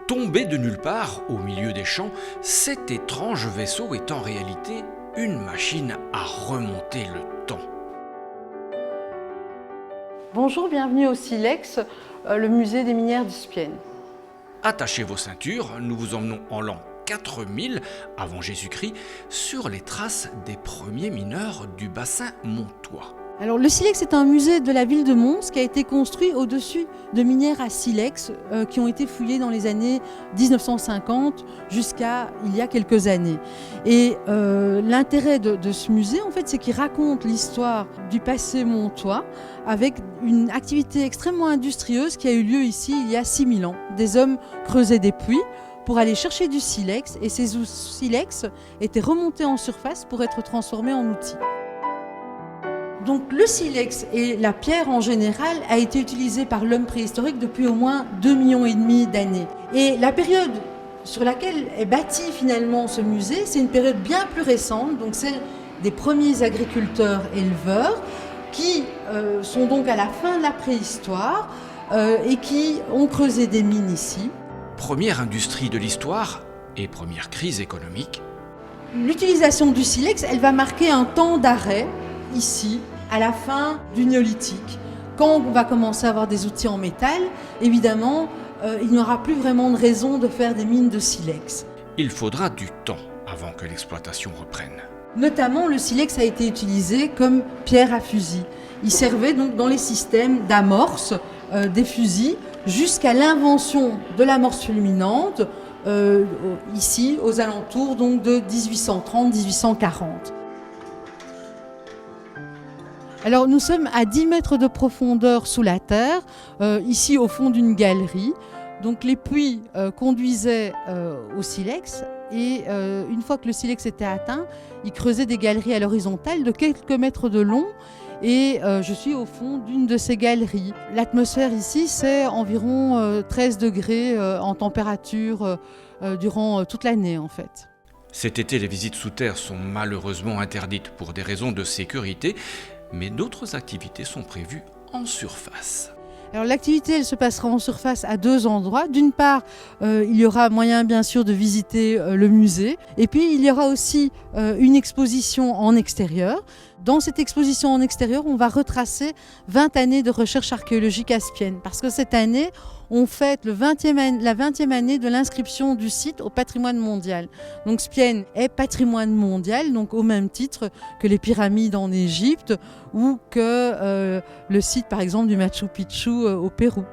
Tombé de nulle part, au milieu des champs, cet étrange vaisseau est en réalité une machine à remonter le temps. Bonjour, bienvenue au Silex, le musée des minières d'Ispienne. Attachez vos ceintures, nous vous emmenons en l'an 4000 avant Jésus-Christ sur les traces des premiers mineurs du bassin montois. Alors, le Silex est un musée de la ville de Mons qui a été construit au-dessus de minières à silex qui ont été fouillées dans les années 1950 jusqu'à il y a quelques années. Et l'intérêt de ce musée, en fait, c'est qu'il raconte l'histoire du passé montois avec une activité extrêmement industrieuse qui a eu lieu ici il y a 6000 ans. Des hommes creusaient des puits pour aller chercher du silex et ces silex étaient remontés en surface pour être transformés en outils. Donc le silex et la pierre en général a été utilisé par l'homme préhistorique depuis au moins 2,5 millions d'années. Et la période sur laquelle est bâti finalement ce musée, c'est une période bien plus récente, donc celle des premiers agriculteurs éleveurs qui sont donc à la fin de la préhistoire et qui ont creusé des mines ici. Première industrie de l'histoire et première crise économique. L'utilisation du silex, elle va marquer un temps d'arrêt ici, à la fin du néolithique. Quand on va commencer à avoir des outils en métal, évidemment, il n'y aura plus vraiment de raison de faire des mines de silex. Il faudra du temps avant que l'exploitation reprenne. Notamment, le silex a été utilisé comme pierre à fusil. Il servait donc dans les systèmes d'amorce des fusils jusqu'à l'invention de l'amorce fulminante, ici, aux alentours donc, de 1830-1840. Alors nous sommes à 10 mètres de profondeur sous la terre, ici au fond d'une galerie. Donc les puits conduisaient au silex et une fois que le silex était atteint, ils creusaient des galeries à l'horizontale de quelques mètres de long et je suis au fond d'une de ces galeries. L'atmosphère ici c'est environ 13 degrés en température durant toute l'année en fait. Cet été, les visites sous terre sont malheureusement interdites pour des raisons de sécurité, mais d'autres activités sont prévues en surface. Alors l'activité, elle se passera en surface à 2 endroits. D'une part, il y aura moyen bien sûr de visiter le musée. Et puis il y aura aussi une exposition en extérieur. Dans cette exposition en extérieur, on va retracer 20 années de recherche archéologique à Spienne. Parce que cette année, on fête la 20e année de l'inscription du site au patrimoine mondial. Donc Spienne est patrimoine mondial, donc au même titre que les pyramides en Égypte ou que le site par exemple du Machu Picchu au Pérou.